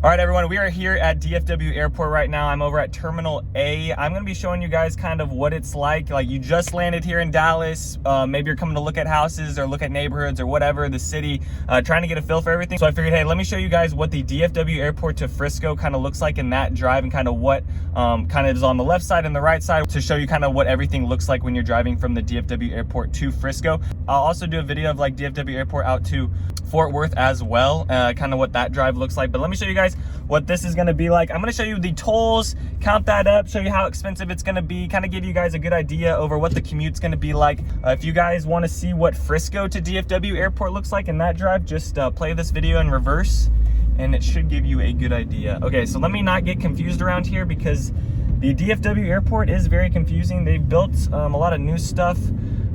All right, everyone, we are here at DFW Airport right now. I'm over at Terminal A. I'm gonna be showing you guys kind of what it's like you just landed here in Dallas. Maybe you're coming to look at houses or look at neighborhoods or whatever, the city, trying to get a feel for everything. So I figured, hey, let me show you guys what the DFW Airport to Frisco kind of looks like in that drive and kind of what kind of is on the left side and the right side to show you kind of what everything looks like when you're driving from the DFW Airport to Frisco. I'll also do a video of DFW Airport out to Fort Worth as well, kind of what that drive looks like. But let me show you guys what this is going to be like. I'm going to show you the tolls, count that up, show you how expensive it's going to be, kind of give you guys a good idea over what the commute's going to be like. If you guys want to see what Frisco to DFW Airport looks like in that drive, just play this video in reverse and it should give you a good idea. Okay, so let me not get confused around here because the DFW Airport is very confusing. They've built a lot of new stuff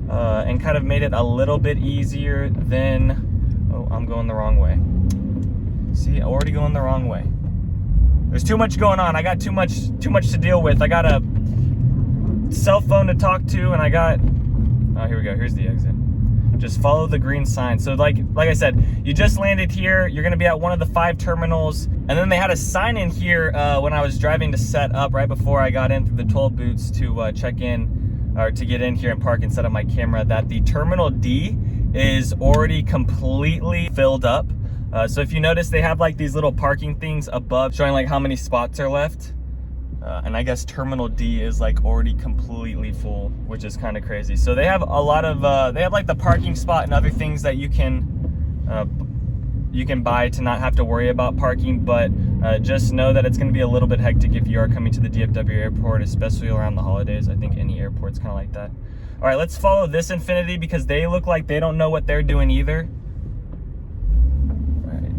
and kind of made it a little bit easier than... Oh, I'm going the wrong way. See, already going the wrong way. There's too much going on. I got too much to deal with. I got a cell phone to talk to, and I got... Oh, here we go. Here's the exit. Just follow the green sign. So like I said, you just landed here. You're gonna be at one of the 5 terminals. And then they had a sign in here when I was driving to set up right before I got in through the toll booths to check in, or to get in here and park and set up my camera, that the Terminal D is already completely filled up. So if you notice, they have these little parking things above showing how many spots are left. And I guess Terminal D is already completely full, which is kind of crazy. So they have a lot of, they have the parking spot and other things that you can buy to not have to worry about parking. But just know that it's going to be a little bit hectic if you are coming to the DFW Airport, especially around the holidays. I think any airport's kind of like that. All right, let's follow this Infinity because they look like they don't know what they're doing either. All right.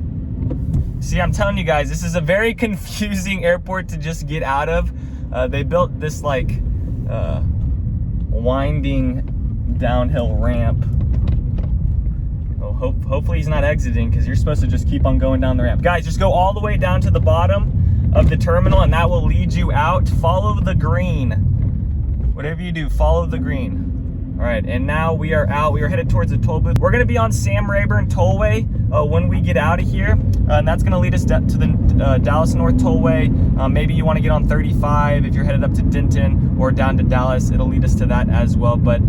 See, I'm telling you guys, this is a very confusing airport to just get out of. They built this winding downhill ramp. Oh, hopefully he's not exiting because you're supposed to just keep on going down the ramp. Guys, just go all the way down to the bottom of the terminal and that will lead you out. Follow the green. Whatever you do, follow the green. All right, and now we are out. We are headed towards the toll booth. We're gonna be on Sam Rayburn Tollway when we get out of here. And that's gonna lead us to the Dallas North Tollway. Maybe you wanna get on 35 if you're headed up to Denton or down to Dallas. It'll lead us to that as well. But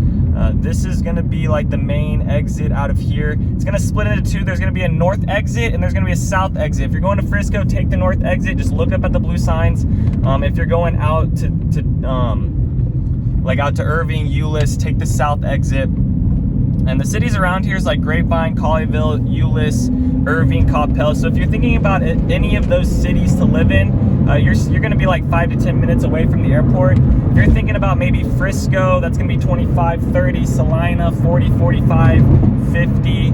this is gonna be the main exit out of here. It's gonna split into 2. There's gonna be a north exit and there's gonna be a south exit. If you're going to Frisco, take the north exit. Just look up at the blue signs. If you're going out to out to Irving, Euless, take the south exit. And the cities around here is Grapevine, Colleyville, Euless, Irving, Coppell. So if you're thinking about any of those cities to live in, you're going to be 5 to 10 minutes away from the airport. If you're thinking about maybe Frisco, that's going to be 25, 30, Salina, 40, 45, 50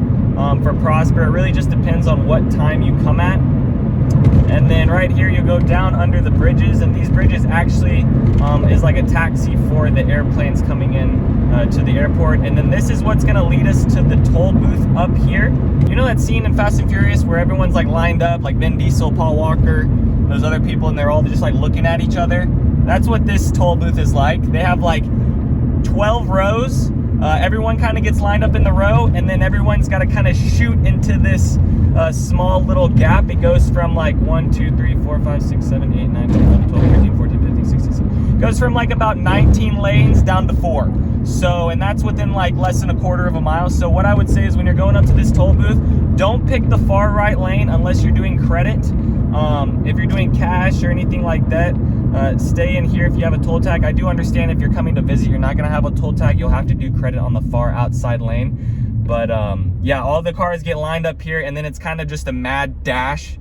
for Prosper. It really just depends on what time you come at. And then right here, you go down under the bridges, and these bridges actually is a taxi for the airplanes coming in to the airport. And then this is what's gonna lead us to the toll booth up here. You know that scene in Fast and Furious where everyone's lined up, Vin Diesel, Paul Walker, those other people, and they're all just looking at each other? That's what this toll booth is like. They have 12 rows. Everyone kind of gets lined up in the row, and then everyone's got to kind of shoot into this small little gap. It goes from 1, 2, 3, 4, 5, 6, 7, 8, 9, 10, 11, 12, 13, 14, 15, 16, 17. It goes from about 19 lanes down to 4. So, and that's within less than a quarter of a mile. So what I would say is when you're going up to this toll booth, don't pick the far right lane unless you're doing credit. If you're doing cash or anything like that, stay in here if you have a toll tag. I do understand if you're coming to visit, you're not going to have a toll tag. You'll have to do credit on the far outside lane. But yeah, all the cars get lined up here, and then it's kind of just a mad dash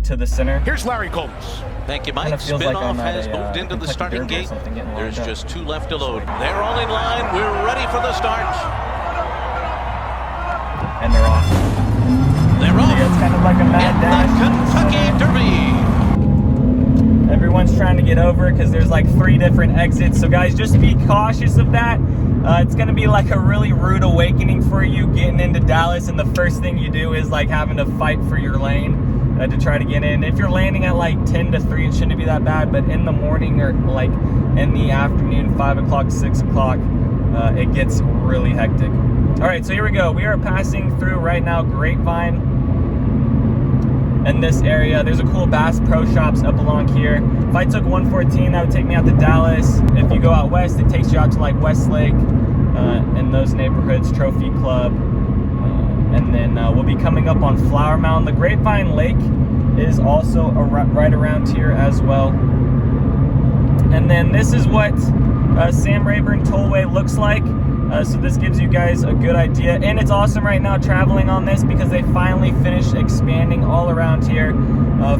to the center. Here's Larry Colts. Thank you, Mike. Spinoff has moved into the starting gate. There's just 2 left to load. They're all in line. We're ready for the start. And they're off. They're off. It's kind of like a mad dash. The Kentucky Derby. Everyone's trying to get over because there's 3 different exits. So guys, just be cautious of that. It's going to be a really rude awakening for you getting into Dallas, and the first thing you do is having to fight for your lane to try to get in. If you're landing at 10 to 3, it shouldn't be that bad, but in the morning or in the afternoon, 5 o'clock, 6 o'clock, it gets really hectic. All right, so here we go. We are passing through right now Grapevine. in this area. There's a cool Bass Pro Shops up along here. If I took 114, that would take me out to Dallas. If you go out west, it takes you out to like Westlake and those neighborhoods, Trophy Club. And then we'll be coming up on Flower Mound. The Grapevine Lake is also right around here as well. And then this is what Sam Rayburn Tollway looks like. So this gives you guys a good idea. And it's awesome right now traveling on this because they finally finished expanding all around here.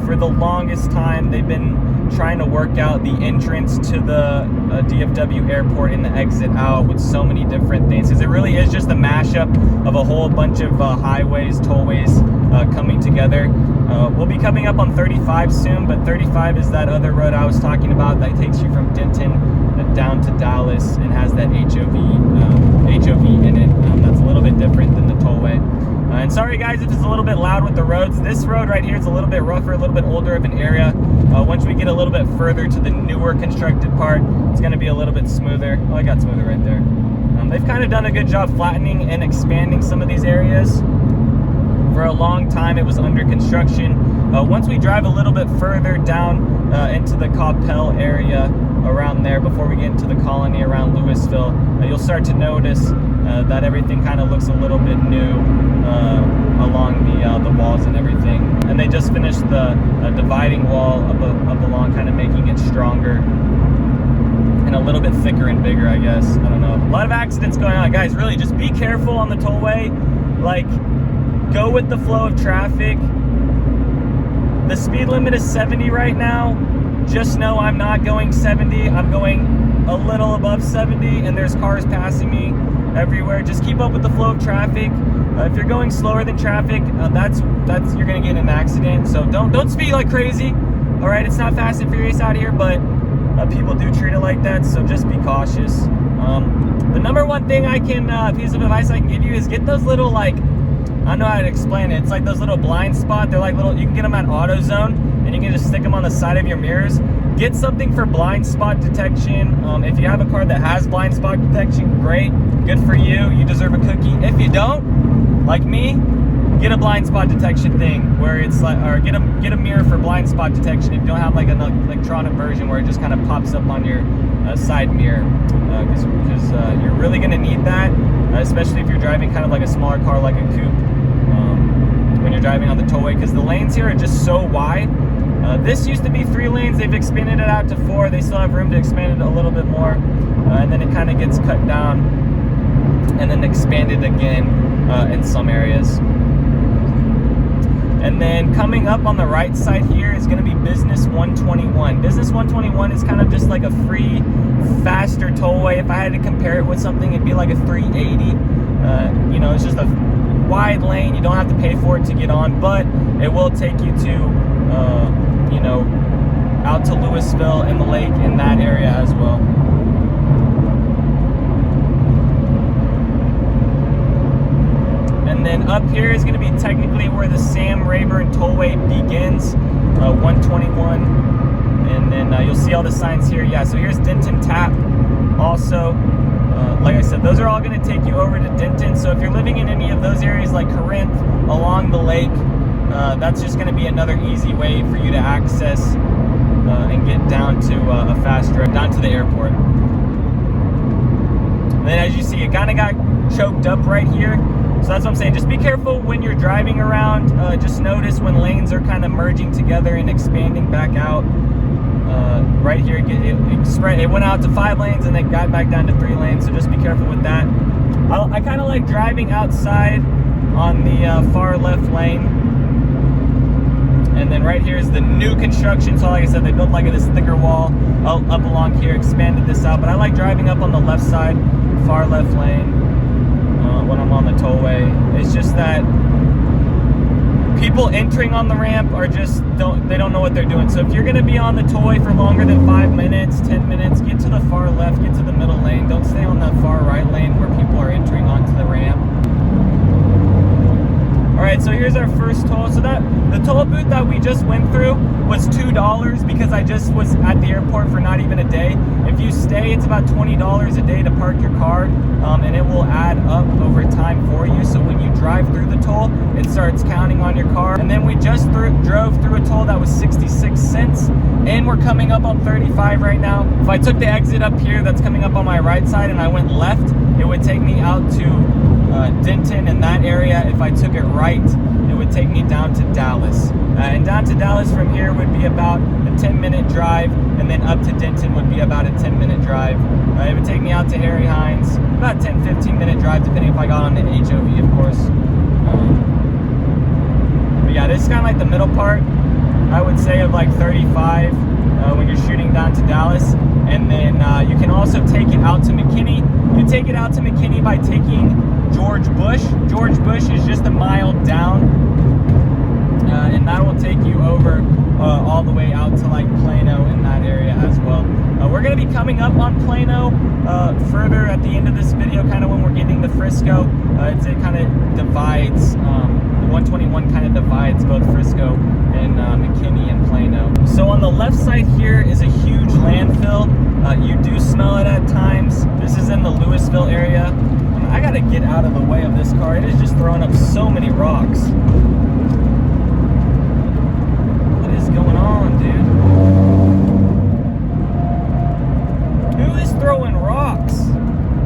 For the longest time, they've been trying to work out the entrance to the DFW Airport and the exit out with so many different things. Because it really is just a mashup of a whole bunch of highways, tollways coming together. We'll be coming up on 35 soon, but 35 is that other road I was talking about that takes you from Denton down to Dallas and has that HOV in it. That's a little bit different than the tollway. And sorry guys if it's a little bit loud with the roads. This road right here is a little bit rougher, a little bit older of an area. Once we get a little bit further to the newer constructed part, it's going to be a little bit smoother. Oh, I got smoother right there. They've kind of done a good job flattening and expanding some of these areas. For a long time it was under construction. Once we drive a little bit further down into the Coppell area around there before we get into the colony around Louisville, you'll start to notice that everything kind of looks a little bit new along the walls and everything. And they just finished the dividing wall up along, kind of making it stronger and a little bit thicker and bigger, I guess. I don't know. A lot of accidents going on. Guys, really just be careful on the tollway. Like, go with the flow of traffic. The speed limit is 70 right now. Just know I'm not going 70. I'm going a little above 70, and there's cars passing me everywhere. Just keep up with the flow of traffic. If you're going slower than traffic, that's you're gonna get in an accident. So don't speed like crazy. All right, it's not Fast and Furious out here, but people do treat it like that. So just be cautious. The number one thing I can piece of advice I can give you is get those little, like, I don't know how to explain it. It's like those little blind spot. They're like little, you can get them at AutoZone and you can just stick them on the side of your mirrors. Get something for blind spot detection. If you have a car that has blind spot detection, great, good for you. You deserve a cookie. If you don't, like me, get a blind spot detection thing where it's like, or get a mirror for blind spot detection if you don't have like an electronic version where it just kind of pops up on your side mirror, because you're really gonna need that, especially if you're driving kind of like a smaller car like a coupe. When you're driving on the tollway, because the lanes here are just so wide. This used to be 3 lanes. They've expanded it out to 4. They still have room to expand it a little bit more, and then it kind of gets cut down and then expanded again in some areas. And then coming up on the right side here is going to be Business 121. Business 121 is kind of just like a free, faster tollway. If I had to compare it with something, it'd be like a 380. You know, it's just a wide lane. You don't have to pay for it to get on, but it will take you to, you know, out to Louisville and the lake in that area as well. And then up here is going to be technically where the Sam Rayburn Tollway begins, 121. And then you'll see all the signs here. Yeah, so here's Denton Tap also. Like I said, those are all going to take you over to Denton. So if you're living in any of those areas like Corinth, along the lake, that's just going to be another easy way for you to access and get down to a fast drive, down to the airport. And then as you see, it kind of got choked up right here. So that's what I'm saying. Just be careful when you're driving around. Just notice when lanes are kind of merging together and expanding back out. Right here, it went out to 5 lanes and then got back down to 3 lanes. So just be careful with that. I kind of like driving outside on the far left lane. And then right here is the new construction. So like I said, they built like this thicker wall up along here, expanded this out. But I like driving up on the left side, far left lane. When I'm on the tollway, it's just that people entering on the ramp are just don't know what they're doing. So if you're going to be on the tollway for longer than 5 minutes, 10 minutes, get to the far left, get to the middle lane. Don't stay on that far right lane where people are entering onto the ramp. All right, so here's our first toll. So the toll booth that we just went through was $2 because I just was at the airport for not even a day. If you stay, it's about $20 a day to park your car, and it will add up over time for you. So when you drive through the toll, it starts counting on your car. And then we just drove through a toll that was 66 cents, and we're coming up on 35 right now. If I took the exit up here that's coming up on my right side and I went left, it would take me out to Denton in that area. If I took it right, it would take me down to Dallas. And down to Dallas from here would be about a 10-minute drive, and then up to Denton would be about a 10-minute drive. It would take me out to Harry Hines, about 10-15-minute drive, depending if I got on the HOV, of course. But yeah, this is kind of like the middle part, I would say, of like 35 when you're shooting down to Dallas. And then you can also take it out to McKinney. You take it out to McKinney by taking George Bush. George Bush is just a mile down, and that will take you over all the way out to like Plano in that area as well. We're going to be coming up on Plano further at the end of this video, kind of when we're getting to Frisco. It kind of divides, the 121 kind of divides both Frisco and McKinney and Plano. So on the left side here is a huge landfill. You do smell it at times. This is in the Louisville area. I gotta get out of the way of this car. It is just throwing up so many rocks. What is going on, dude? Who is throwing rocks?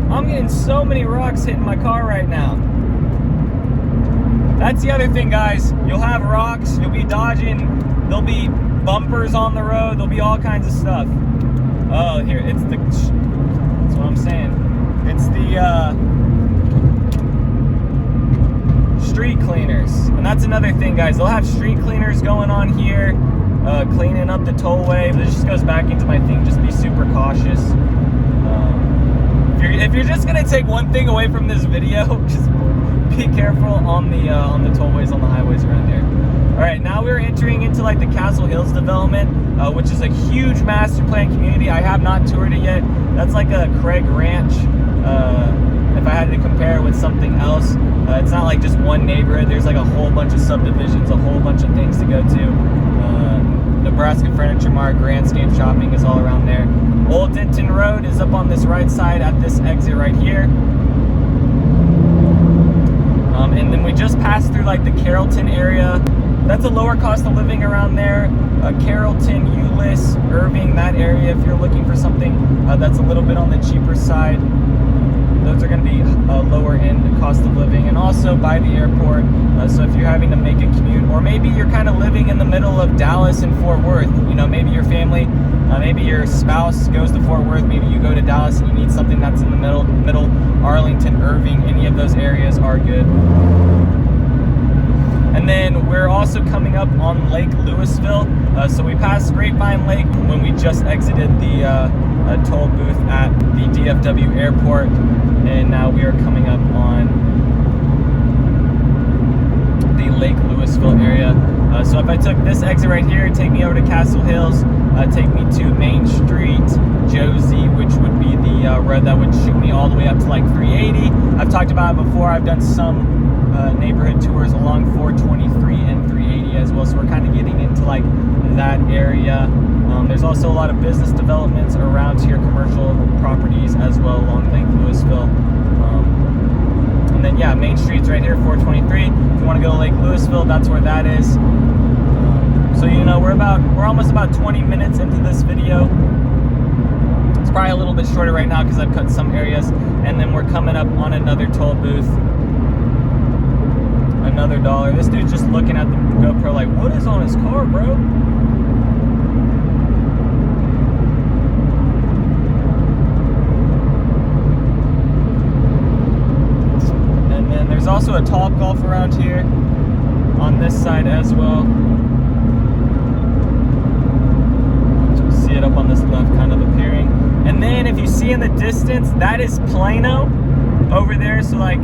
I'm getting so many rocks hitting my car right now. That's the other thing, guys. You'll have rocks, you'll be dodging, there'll be bumpers on the road, there'll be all kinds of stuff. Oh, here, that's what I'm saying. It's the street cleaners. And that's another thing, guys. They'll have street cleaners going on here, cleaning up the tollway. This just goes back into my thing, just be super cautious. If you're just gonna take one thing away from this video, just be careful on the tollways, on the highways around there. All right, now we're entering into like the Castle Hills development, which is a huge master plan community. I have not toured it yet. That's like a Craig Ranch. If I had to compare it with something else, it's not like just one neighborhood. There's like a whole bunch of subdivisions, a whole bunch of things to go to. Nebraska Furniture Mart, Grandscape Shopping is all around there. Old Denton Road is up on this right side at this exit right here. And then we just passed through like the Carrollton area. That's a lower cost of living around there. Carrollton, Euless, Irving, that area, if you're looking for something that's a little bit on the cheaper side, those are going to be lower end cost of living, and also by the airport. So if you're having to make a commute, or maybe you're kind of living in the middle of Dallas and Fort Worth, you know, maybe your family, maybe your spouse goes to Fort Worth, maybe you go to Dallas and you need something that's in the middle, Arlington, Irving, any of those areas are good. And then we're also coming up on Lake Louisville. So we passed Grapevine Lake when we just exited the toll booth at the DFW Airport, and now we are coming up on the Lake Louisville area. So if I took this exit right here, it'd take me over to Castle Hills, take me to Main Street, Josie, which would be the road that would shoot me all the way up to like 380. I've talked about it before. I've done some neighborhood tours along 423 and 380 as well, so we're kind of getting into like that area. There's also a lot of business developments around here, commercial properties as well along Lake Louisville. And then yeah, Main Street's right here, 423. If you want to go to Lake Louisville, that's where that is. So you know, we're almost about 20 minutes into this video. It's probably a little bit shorter right now because I've cut some areas, and then we're coming up on another toll booth. Another $1. This dude's just looking at the GoPro like, what is on his car, bro? And then there's also a Topgolf around here on this side as well. See it up on this left, kind of appearing. And then if you see in the distance, that is Plano over there. So like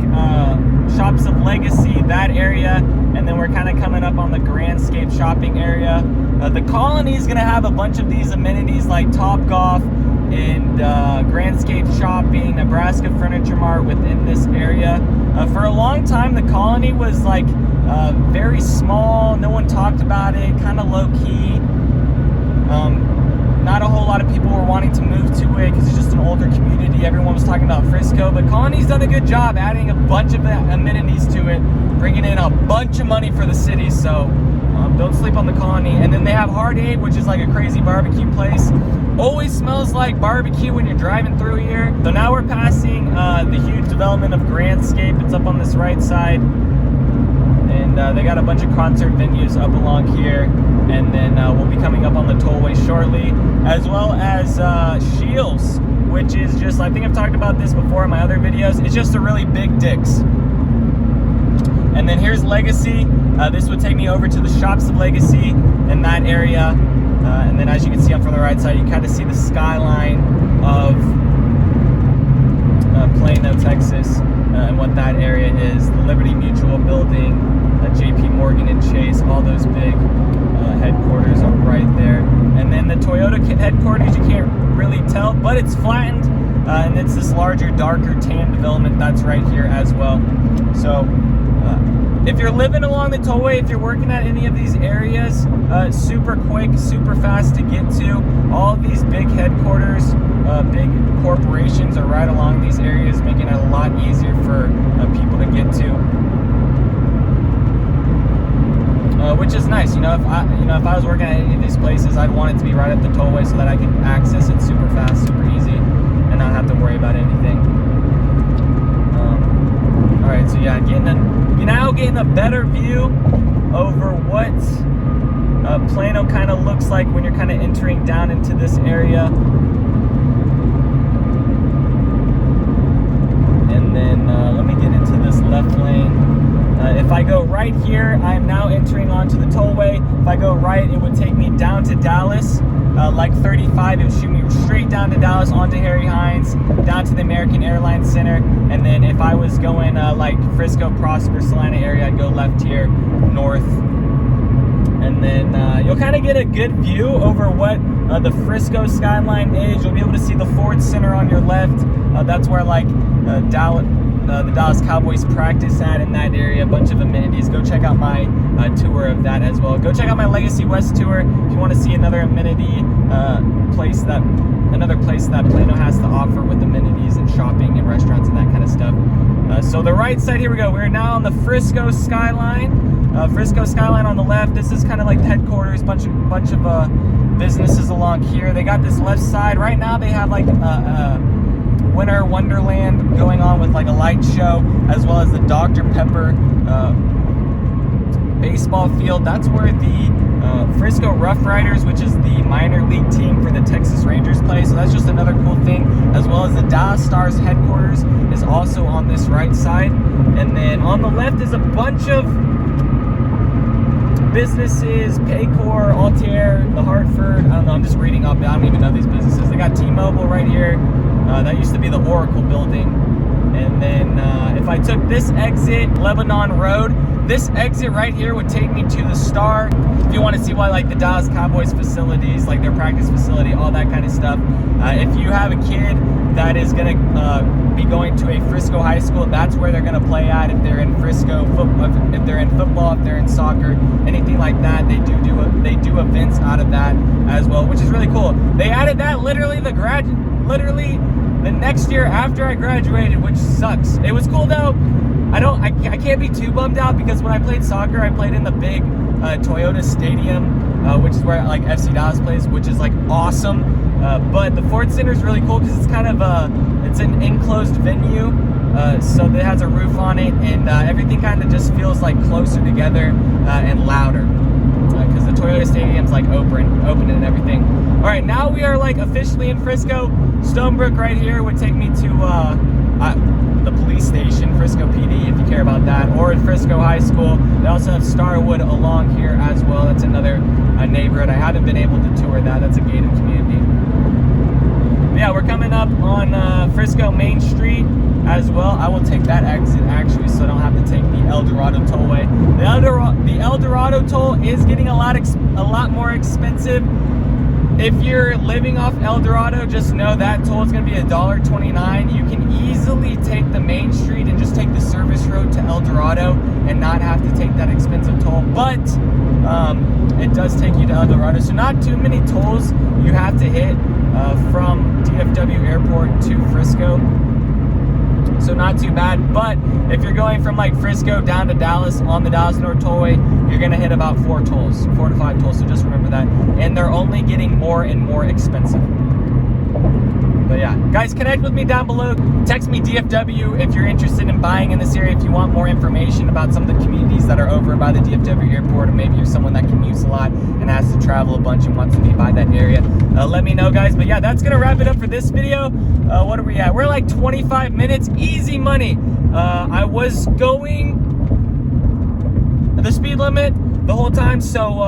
Shops of Legacy, that area. And then we're kind of coming up on the Grandscape Shopping area. The Colony is going to have a bunch of these amenities like Topgolf and Grandscape Shopping, Nebraska Furniture Mart within this area. For a long time, the Colony was like Very small, no one talked about it, kind of low-key. Not a whole lot of people were wanting to move to it because it's just an older community. Everyone was talking about Frisco, but Colony's done a good job adding a bunch of amenities to it, bringing in a bunch of money for the city. So don't sleep on the Colony. And then they have Hard Aid, which is like a crazy barbecue place. Always smells like barbecue when you're driving through here. So now we're passing the huge development of Grandscape. It's up on this right side. And they got a bunch of concert venues up along here. And then we'll be coming up on the Tollways shortly, as well as Shields, which is just, I think I've talked about this before in my other videos. It's just a really big Dick's. And then here's Legacy. This would take me over to the Shops of Legacy in that area. And then as you can see up from the right side, you kind of see the skyline of Plano, Texas, and what that area is. The Liberty Mutual building, JP Morgan and Chase, all those big headquarters are right there. And then the Toyota headquarters, you can't really tell, but it's flattened. And it's this larger, darker tan development that's right here as well. So if you're living along the tollway, if you're working at any of these areas, super quick, super fast to get to. All of these big headquarters, big corporations are right along these areas, making it a lot easier for people to get to. Which is nice, you know. If I was working at any of these places, I'd want it to be right at the tollway so that I can access it super fast, super easy, and not have to worry about anything. All right, so yeah, getting a better view over what Plano kind of looks like when you're kind of entering down into this area. And then let me get into this left lane. If I go right here, I am now entering onto the tollway. If I go right, it would take me down to Dallas, like 35. It would shoot me straight down to Dallas, onto Harry Hines, down to the American Airlines Center. And then if I was going like Frisco, Prosper, Salina area, I'd go left here, north. And then you'll kind of get a good view over what the Frisco skyline is. You'll be able to see the Ford Center on your left. That's where like the Dallas Cowboys practice at in that area. A bunch of amenities. Go check out my tour of that as well. Go check out my Legacy West tour if you want to see another amenity place that Plano has to offer with amenities and shopping and restaurants and that kind of stuff. So the right side, here we go. We're now on the Frisco skyline. Frisco skyline on the left. This is kind of like headquarters. Bunch of businesses along here. They got this left side. Right now they have like Winter Wonderland going on with like a light show, as well as the Dr. Pepper baseball field. That's where the Frisco Rough Riders, which is the minor league team for the Texas Rangers, play. So that's just another cool thing, as well as the Dallas Stars headquarters is also on this right side. And then on the left is a bunch of businesses, Paycor, Altair, the Hartford. I don't know, I'm just reading up. I don't even know these businesses. They got T-Mobile right here. That used to be the Oracle building. And then if I took this exit, Lebanon Road, this exit right here would take me to the Star. If you want to see why, like the Dallas Cowboys facilities, like their practice facility, all that kind of stuff. If you have a kid that is going to be going to a Frisco high school, that's where they're going to play at. If they're in Frisco, if they're in football, if they're in soccer, anything like that, they do events out of that as well, which is really cool. They added that literally the next year after I graduated, which sucks. It was cool though. I can't be too bummed out because when I played soccer, I played in the big Toyota Stadium, which is where like FC Dallas plays, which is like awesome. But the Ford Center is really cool because it's kind of it's an enclosed venue, so it has a roof on it, and everything kind of just feels like closer together and louder because the Toyota Stadium's like open and everything. All right, now we are like officially in Frisco. Stonebrook right here would take me to the police station, Frisco PD, if you care about that, or at Frisco High School. They also have Starwood along here as well. That's another neighborhood. I haven't been able to tour that. That's a gated community. But yeah, we're coming up on Frisco Main Street as well. I will take that exit actually, so I don't have to take the El Dorado tollway. The El Dorado toll is getting a lot more expensive. if you're living off El Dorado, just know that toll is going to be $1.29. You can easily take the main street and just take the service road to El Dorado and not have to take that expensive toll. But it does take you to El Dorado, so not too many tolls you have to hit from DFW Airport to Frisco. So not too bad. But if you're going from like Frisco down to Dallas on the Dallas North Tollway, you're gonna hit about 4 to 5 tolls. So just remember that. And they're only getting more and more expensive. But yeah, guys, connect with me down below. Text me DFW if you're interested in buying in this area, if you want more information about some of the communities that are over by the DFW airport, or maybe you're someone that commutes a lot and has to travel a bunch and wants to be by that area. Let me know, guys. But yeah, that's gonna wrap it up for this video. What are we at? We're like 25 minutes, easy money. I was going the speed limit the whole time, so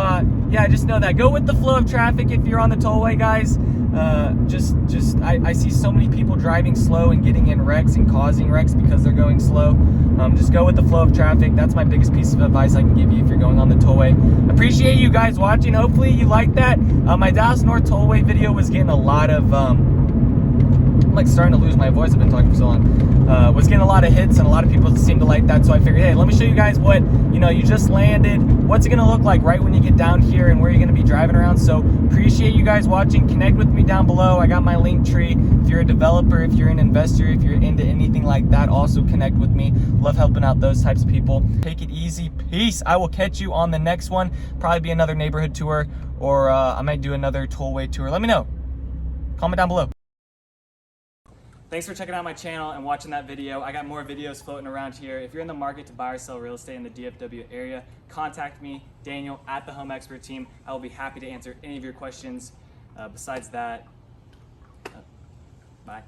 yeah, just know that. Go with the flow of traffic if you're on the tollway, guys. I see so many people driving slow and getting in wrecks and causing wrecks because they're going slow. Just go with the flow of traffic. That's my biggest piece of advice I can give you if you're going on the tollway. Appreciate you guys watching. Hopefully you liked that. My Dallas North Tollway video was getting a lot of I'm like starting to lose my voice. I've been talking for so long. Was getting a lot of hits and a lot of people seem to like that. So I figured, hey, let me show you guys what, you just landed. What's it gonna look like right when you get down here and where you're gonna be driving around. So appreciate you guys watching. Connect with me down below. I got my link tree. If you're a developer, if you're an investor, if you're into anything like that, also connect with me. Love helping out those types of people. Take it easy. Peace. I will catch you on the next one. Probably be another neighborhood tour, or I might do another tollway tour. Let me know. Comment down below. Thanks for checking out my channel and watching that video. I got more videos floating around here. If you're in the market to buy or sell real estate in the DFW area, contact me, Daniel, at the Home Expert Team. I will be happy to answer any of your questions. Besides that, bye.